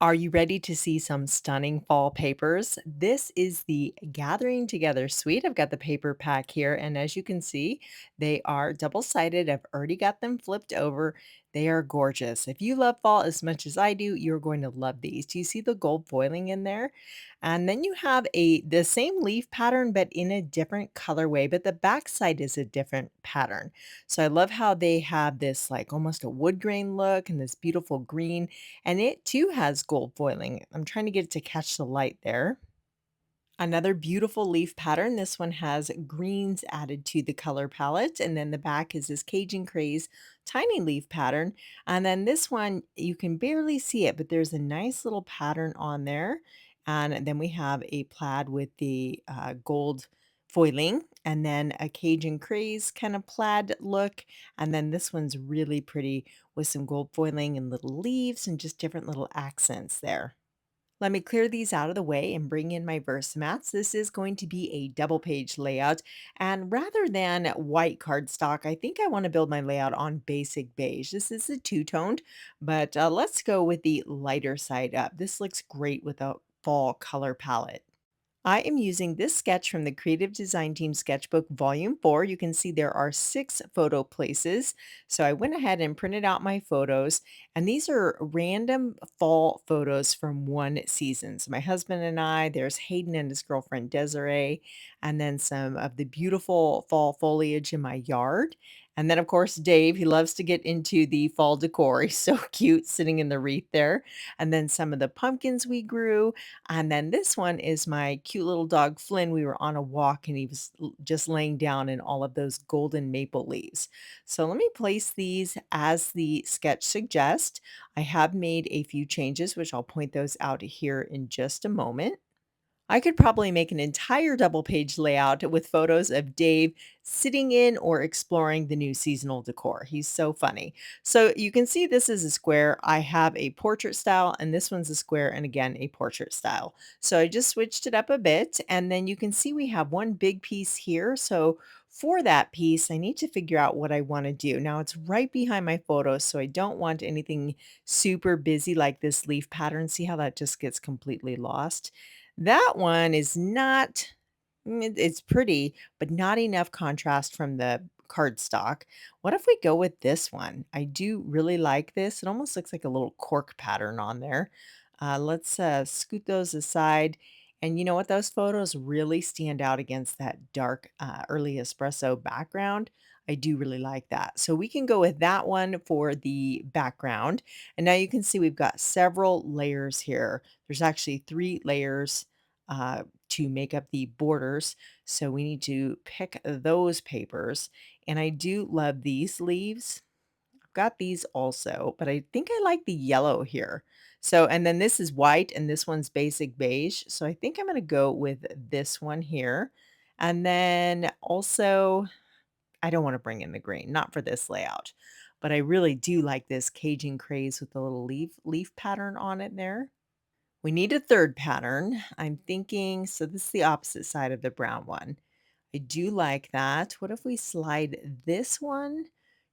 Are you ready to see some stunning fall papers? This is the Gathering Together suite. I've got the paper pack here, and as you can see, they are double-sided. I've already got them flipped over. They are gorgeous. If you love fall as much as I do, you're going to love these. Do you see the gold foiling in there? And then you have the same leaf pattern, but in a different colorway, but the backside is a different pattern. So I love how they have this like almost a wood grain look and this beautiful green, and it too has gold foiling. I'm trying to get it to catch the light there. Another beautiful leaf pattern. This one has greens added to the color palette. And then the back is this Cajun Craze tiny leaf pattern. And then this one, you can barely see it, but there's a nice little pattern on there. And then we have a plaid with the gold foiling, and then a Cajun Craze kind of plaid look. And then this one's really pretty with some gold foiling and little leaves and just different little accents there. Let me clear these out of the way and bring in my Versamats. This is going to be a double page layout. And rather than white cardstock, I think I want to build my layout on basic beige. This is a two-toned, but let's go with the lighter side up. This looks great with a fall color palette. I am using this sketch from the Creative Design Team Sketchbook Volume 4. You can see there are 6 photo places. So I went ahead and printed out my photos, and these are random fall photos from one season. So my husband and I, there's Hayden and his girlfriend Desiree, and then some of the beautiful fall foliage in my yard. And then, of course, Dave, he loves to get into the fall decor. He's so cute sitting in the wreath there. And then some of the pumpkins we grew, and then this one is my cute little dog Flynn. We were on a walk and he was just laying down in all of those golden maple leaves. So let me place these as the sketch suggests. I have made a few changes, which I'll point those out here in just a moment. I could probably make an entire double page layout with photos of Dave sitting in or exploring the new seasonal decor. He's so funny. So you can see this is a square. I have a portrait style, and this one's a square, and again, a portrait style. So I just switched it up a bit, and then you can see we have one big piece here. So for that piece, I need to figure out what I want to do. Now it's right behind my photos, so I don't want anything super busy like this leaf pattern. See how that just gets completely lost? That one is not it's pretty, but not enough contrast from the cardstock. What if we go with this one? I do really like this. It almost looks like a little cork pattern on there. Let's scoot those aside. And you know what? Those photos really stand out against that dark early espresso background. I do really like that. So we can go with that one for the background. And now you can see we've got several layers here. There's actually 3 layers to make up the borders. So we need to pick those papers. And I do love these leaves. I've got these also, but I think I like the yellow here. So, and then this is white and this one's basic beige. So I think I'm going to go with this one here. And then also, I don't want to bring in the green, not for this layout, but I really do like this Cajun Craze with the little leaf pattern on it there. We need a third pattern. I'm thinking, so this is the opposite side of the brown one. I do like that. What if we slide this one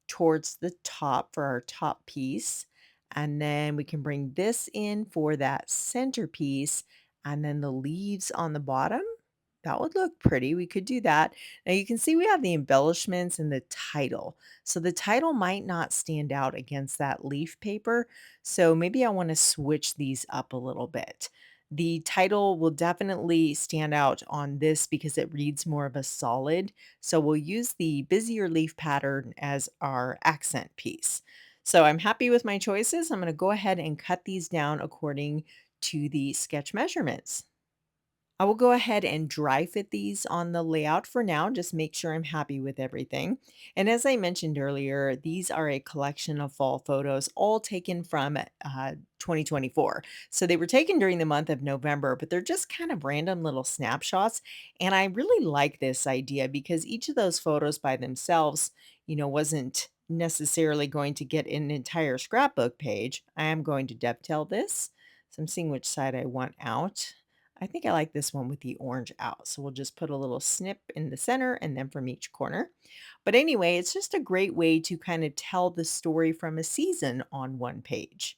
towards the top for our top piece? And then we can bring this in for that centerpiece, and then the leaves on the bottom. That would look pretty. We could do that. Now you can see we have the embellishments and the title. So the title might not stand out against that leaf paper. So maybe I want to switch these up a little bit. The title will definitely stand out on this because it reads more of a solid. So we'll use the busier leaf pattern as our accent piece. So I'm happy with my choices. I'm going to go ahead and cut these down according to the sketch measurements. I will go ahead and dry fit these on the layout for now, just make sure I'm happy with everything. And as I mentioned earlier, these are a collection of fall photos, all taken from 2024. So they were taken during the month of November, but they're just kind of random little snapshots. And I really like this idea because each of those photos by themselves, wasn't necessarily going to get an entire scrapbook page. I am going to dovetail this. So I'm seeing which side I want out. I think I like this one with the orange out. So we'll just put a little snip in the center and then from each corner. But anyway, it's just a great way to kind of tell the story from a season on one page.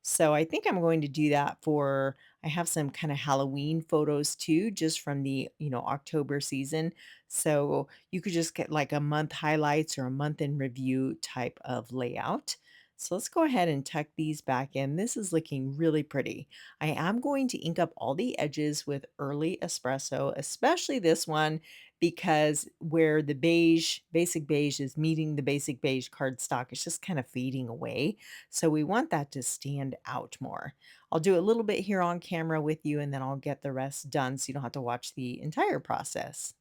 So I think I'm going to do that for I have some kind of Halloween photos too, just from the, October season. So you could just get like a month highlights or a month in review type of layout. So let's go ahead and tuck these back in. This is looking really pretty. I am going to ink up all the edges with early espresso, especially this one because where the basic beige is meeting the basic beige cardstock, it's just kind of fading away. So we want that to stand out more. I'll do a little bit here on camera with you and then I'll get the rest done so you don't have to watch the entire process.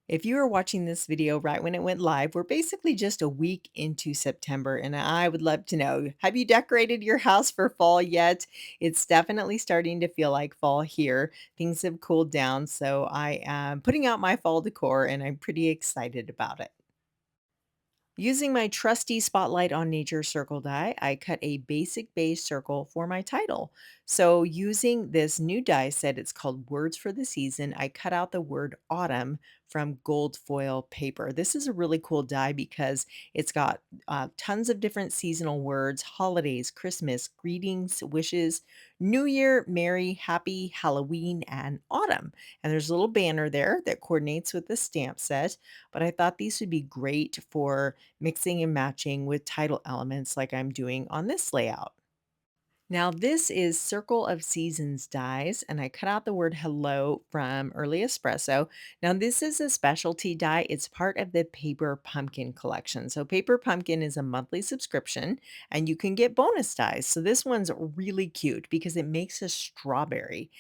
If you are watching this video right when it went live, we're basically just a week into September, and I would love to know, have you decorated your house for fall yet? It's definitely starting to feel like fall here. Things have cooled down, so I am putting out my fall decor and I'm pretty excited about it. Using my trusty Spotlight on Nature circle die, I cut a basic beige circle for my title. So, using this new die set, it's called Words for the Season, I cut out the word autumn from gold foil paper. This is a really cool die because it's got tons of different seasonal words: holidays, Christmas, greetings, wishes, New Year, Merry, Happy, Halloween, and Autumn. And there's a little banner there that coordinates with the stamp set. But I thought these would be great for mixing and matching with title elements like I'm doing on this layout. Now, this is Circle of Seasons dies, and I cut out the word hello from Early Espresso. Now, this is a specialty die. It's part of the Paper Pumpkin collection. So, Paper Pumpkin is a monthly subscription, and you can get bonus dies. So, this one's really cute because it makes a strawberry.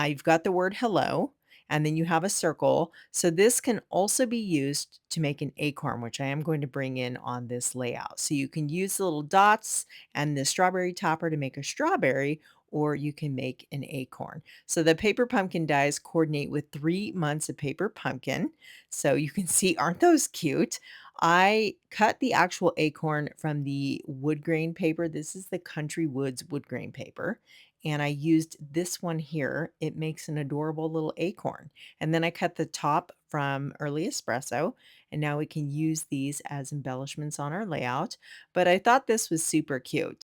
You've got the word hello, and then you have a circle. So, this can also be used to make an acorn, which I am going to bring in on this layout. So, you can use the little dots and the strawberry topper to make a strawberry, or you can make an acorn. So the paper pumpkin dies coordinate with 3 months of paper pumpkin. So you can see, aren't those cute? I cut the actual acorn from the wood grain paper. This is the Country Woods wood grain paper. And I used this one here. It makes an adorable little acorn. And then I cut the top from Early Espresso. And now we can use these as embellishments on our layout, but I thought this was super cute.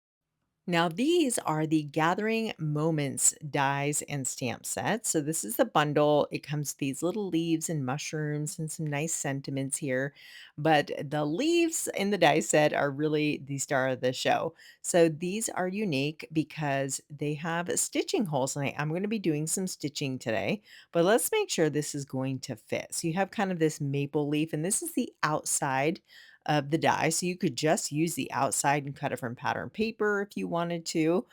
Now, these are the Gathering Moments dies and stamp sets. So, this is the bundle. It comes with these little leaves and mushrooms and some nice sentiments here. But the leaves in the die set are really the star of the show. So, these are unique because they have stitching holes. And I'm going to be doing some stitching today, but let's make sure this is going to fit. So, you have kind of this maple leaf, and this is the outside of the die. So you could just use the outside and cut it from pattern paper if you wanted to.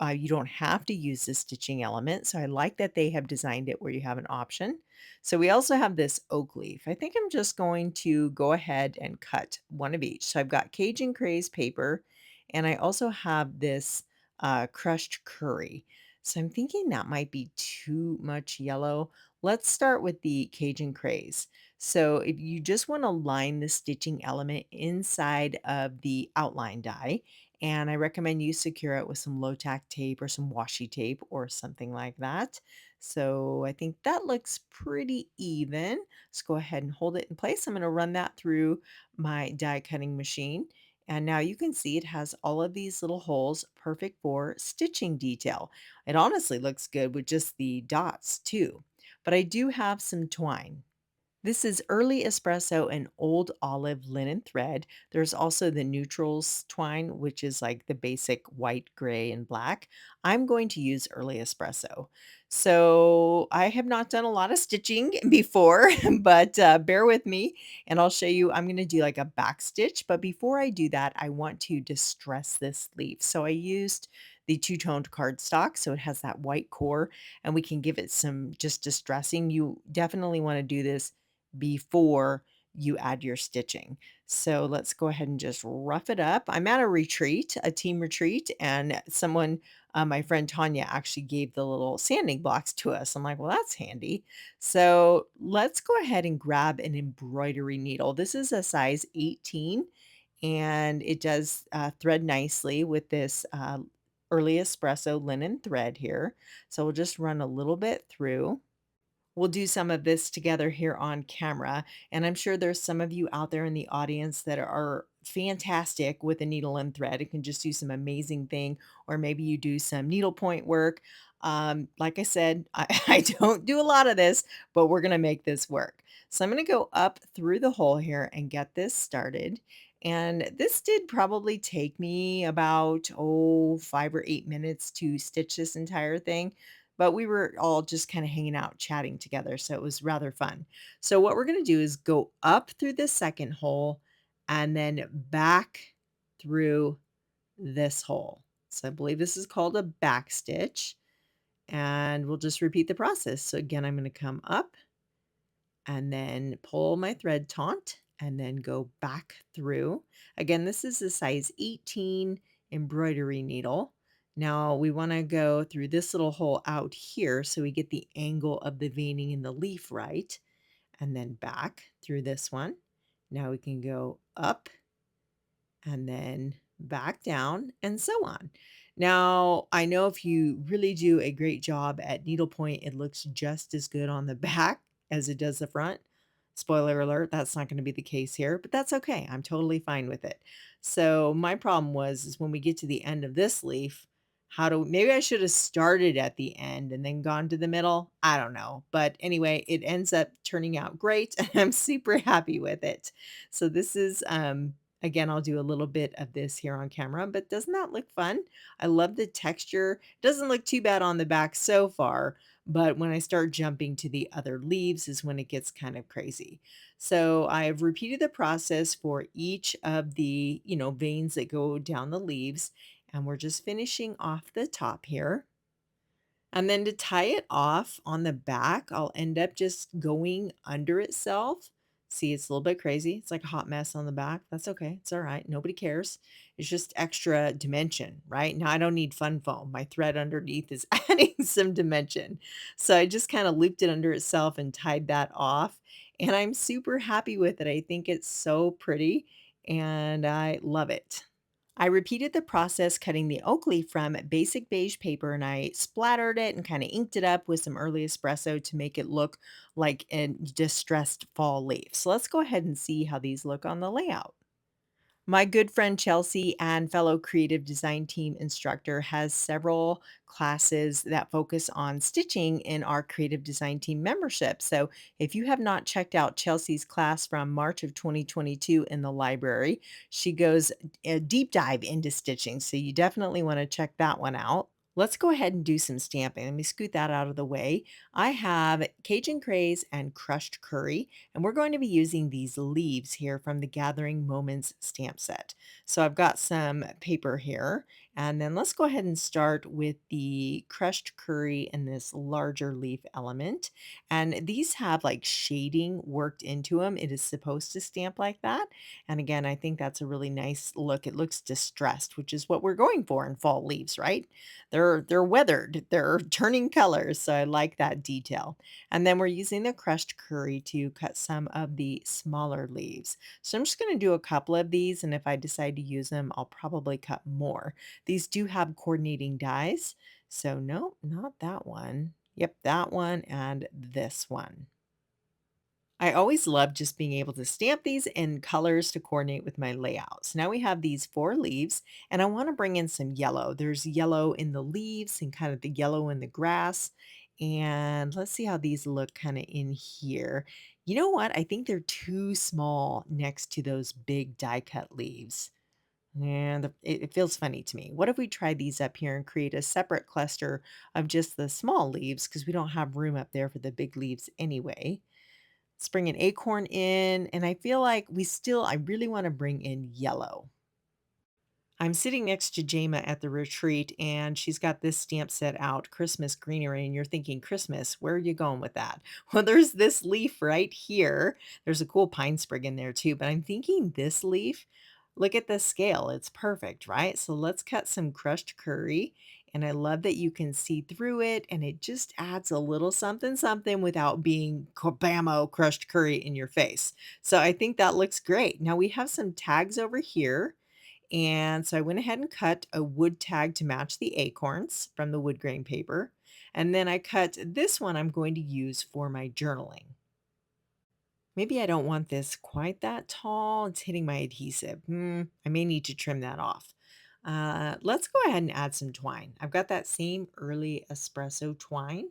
You don't have to use the stitching element. So I like that they have designed it where you have an option. So we also have this oak leaf. I think I'm just going to go ahead and cut one of each. So I've got Cajun Craze paper, and I also have this crushed curry. So I'm thinking that might be too much yellow. Let's start with the Cajun Craze. So if you just want to line the stitching element inside of the outline die, and I recommend you secure it with some low tack tape or some washi tape or something like that. So I think that looks pretty even. Let's go ahead and hold it in place. I'm going to run that through my die cutting machine. And now you can see it has all of these little holes, perfect for stitching detail. It honestly looks good with just the dots too. But I do have some twine. This is Early Espresso and Old Olive linen thread. There's also the neutrals twine, which is like the basic white, gray, and black. I'm going to use Early Espresso. So I have not done a lot of stitching before, but bear with me and I'll show you. I'm going to do like a back stitch, but before I do that, I want to distress this leaf. So I used the two-toned cardstock, so it has that white core, and we can give it some just distressing. You definitely want to do this before you add your stitching. So let's go ahead and just rough it up. I'm at a retreat, a team retreat, and my friend Tanya, actually gave the little sanding blocks to us. I'm like, well, that's handy. So let's go ahead and grab an embroidery needle. This is a size 18, and it does thread nicely with this early espresso linen thread here. So we'll just run a little bit through. We'll do some of this together here on camera, and I'm sure there's some of you out there in the audience that are fantastic with a needle and thread. It can just do some amazing thing, or maybe you do some needlepoint work. Like I said, I don't do a lot of this, but we're gonna make this work. So I'm gonna go up through the hole here and get this started. And this did probably take me about, 5 or 8 minutes to stitch this entire thing, but we were all just kinda hanging out chatting together, so it was rather fun. So what we're gonna do is go up through the second hole and then back through this hole. So I believe this is called a back stitch, and we'll just repeat the process. So again, I'm gonna come up and then pull my thread taunt and then go back through. Again, this is a size 18 embroidery needle. Now we want to go through this little hole out here so we get the angle of the veining in the leaf right, and then back through this one. Now we can go up and then back down, and so on. Now, I know if you really do a great job at needlepoint, it looks just as good on the back as it does the front. Spoiler alert, that's not going to be the case here, but that's okay. I'm totally fine with it. So, my problem was is when we get to the end of this leaf, how do maybe I should have started at the end and then gone to the middle? I don't know. But anyway, it ends up turning out great and I'm super happy with it. So this is again, I'll do a little bit of this here on camera, but doesn't that look fun? I love the texture. Doesn't look too bad on the back so far, but when I start jumping to the other leaves is when it gets kind of crazy. So I've repeated the process for each of the, veins that go down the leaves, and we're just finishing off the top here. And then to tie it off on the back, I'll end up just going under itself. See, it's a little bit crazy. It's like a hot mess on the back. That's okay. It's all right. Nobody cares. It's just extra dimension, right? Now I don't need fun foam. My thread underneath is adding some dimension. So I just kind of looped it under itself and tied that off. And I'm super happy with it. I think it's so pretty and I love it. I repeated the process cutting the oak leaf from basic beige paper and I splattered it and kind of inked it up with some early espresso to make it look like a distressed fall leaf. So let's go ahead and see how these look on the layout. My good friend Chelsea and fellow creative design team instructor has several classes that focus on stitching in our creative design team membership. So if you have not checked out Chelsea's class from March of 2022 in the library, she goes a deep dive into stitching. So you definitely want to check that one out. Let's go ahead and do some stamping. Let me scoot that out of the way. I have Cajun Craze and crushed curry, and we're going to be using these leaves here from the Gathering Moments stamp set. So I've got some paper here, and then let's go ahead and start with the crushed curry and this larger leaf element. And these have like shading worked into them. It is supposed to stamp like that. And again, I think that's a really nice look. It looks distressed, which is what we're going for in fall leaves, right? They're weathered, they're turning colors, so I like that detail. And then we're using the crushed curry to cut some of the smaller leaves. So I'm just going to do a couple of these, and if I decide to use them, I'll probably cut more. These do have coordinating dies. So no, not that one. Yep, that one and this one. I always love just being able to stamp these in colors to coordinate with my layouts. Now we have these four leaves, and I want to bring in some yellow. There's yellow in the leaves and kind of the yellow in the grass. And let's see how these look kind of in here. You know what? I think they're too small next to those big die cut leaves. And it feels funny to me. What if we try these up here and create a separate cluster of just the small leaves because we don't have room up there for the big leaves anyway? Let's bring an acorn in, and I feel like I really wanna bring in yellow. I'm sitting next to Jama at the retreat, and she's got this stamp set out, Christmas Greenery, and you're thinking, "Christmas, where are you going with that?" Well, there's this leaf right here. There's a cool pine sprig in there too, but I'm thinking this leaf, look at the scale, it's perfect, right? So let's cut some crushed curry, and I love that you can see through it, and it just adds a little something something without being kabamo crushed curry in your face. So I think that looks great. Now we have some tags over here, And so I went ahead and cut a wood tag to match the acorns from the wood grain paper. And then I cut this one I'm going to use for my journaling. Maybe I don't want this quite that tall. It's hitting my adhesive. I may need to trim that off. Let's go ahead and add some twine. I've got that same early espresso twine,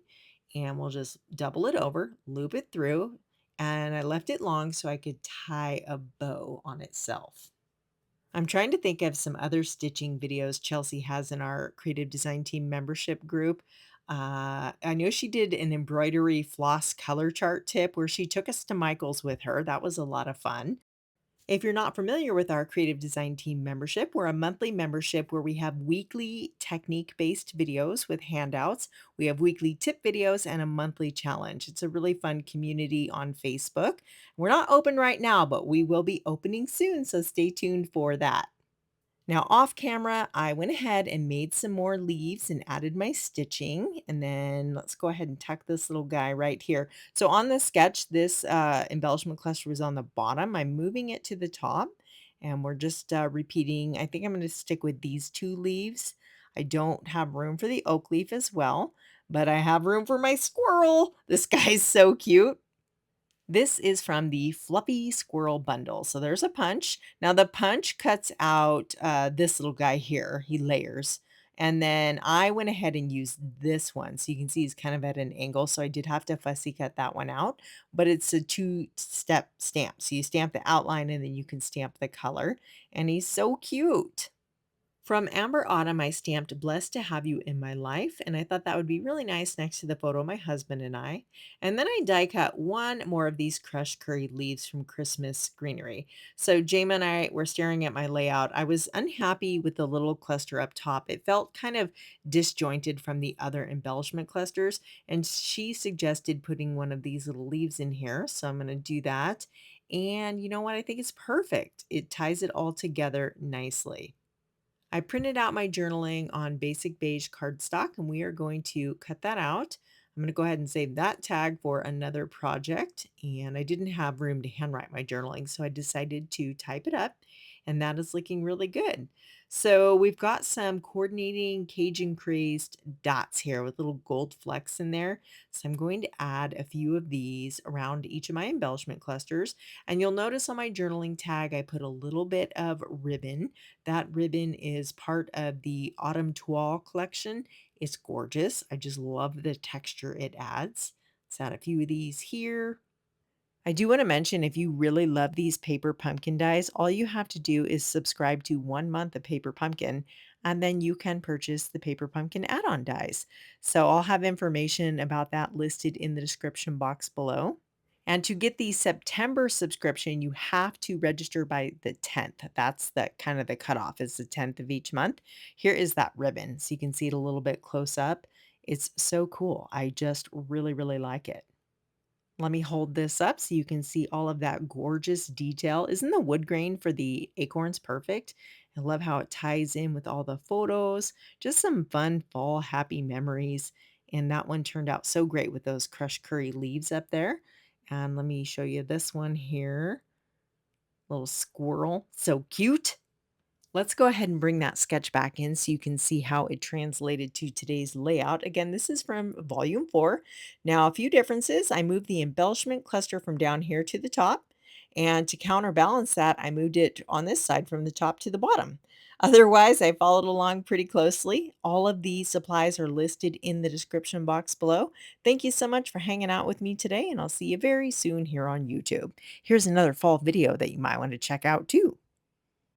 and we'll just double it over, loop it through, and I left it long so I could tie a bow on itself. I'm trying to think of some other stitching videos Chelsea has in our creative design team membership group. I know she did an embroidery floss color chart tip where she took us to Michael's with her. That was a lot of fun. If you're not familiar with our creative design team membership, we're a monthly membership where we have weekly technique based videos with handouts. We have weekly tip videos and a monthly challenge. It's a really fun community on Facebook. We're not open right now, but we will be opening soon. So stay tuned for that. Now, off camera, I went ahead and made some more leaves and added my stitching. And then let's go ahead and tuck this little guy right here. So on the sketch, this embellishment cluster was on the bottom. I'm moving it to the top and we're just repeating. I think I'm going to stick with these two leaves. I don't have room for the oak leaf as well, but I have room for my squirrel. This guy's so cute. This is from the Fluffy Squirrel bundle. So there's a punch. Now the punch cuts out this little guy here. He layers. And then I went ahead and used this one. So you can see he's kind of at an angle. So I did have to fussy cut that one out. But it's a two-step stamp. So you stamp the outline and then you can stamp the color. And he's so cute. From Amber Autumn, I stamped Blessed to Have You in My Life, and I thought that would be really nice next to the photo of my husband and I. And then I die cut one more of these crushed curry leaves from Christmas Greenery. So Jama and I were staring at my layout. I was unhappy with the little cluster up top. It felt kind of disjointed from the other embellishment clusters, and she suggested putting one of these little leaves in here. So I'm going to do that. And you know what? I think it's perfect. It ties it all together nicely. I printed out my journaling on basic beige cardstock and we are going to cut that out. I'm going to go ahead and save that tag for another project. And I didn't have room to handwrite my journaling, so I decided to type it up, and that is looking really good. So we've got some coordinating Cajun crazed dots here with little gold flecks in there. So I'm going to add a few of these around each of my embellishment clusters. And you'll notice on my journaling tag, I put a little bit of ribbon. That ribbon is part of the Autumn Toile collection. It's gorgeous. I just love the texture it adds. Let's add a few of these here. I do want to mention if you really love these paper pumpkin dies, all you have to do is subscribe to 1 month of Paper Pumpkin, and then you can purchase the Paper Pumpkin add on dies. So I'll have information about that listed in the description box below. And to get the September subscription, you have to register by the 10th. That's the kind of the cutoff is the 10th of each month. Here is that ribbon. So you can see it a little bit close up. It's so cool. I just really, really like it. Let me hold this up so you can see all of that gorgeous detail. Isn't the wood grain for the acorns perfect? I love how it ties in with all the photos. Just some fun fall happy memories. And that one turned out so great with those crushed curry leaves up there. And let me show you this one here. Little squirrel. So cute. Let's go ahead and bring that sketch back in so you can see how it translated to today's layout. Again, this is from volume 4. Now, a few differences. I moved the embellishment cluster from down here to the top. And to counterbalance that, I moved it on this side from the top to the bottom. Otherwise, I followed along pretty closely. All of these supplies are listed in the description box below. Thank you so much for hanging out with me today, and I'll see you very soon here on YouTube. Here's another fall video that you might want to check out too.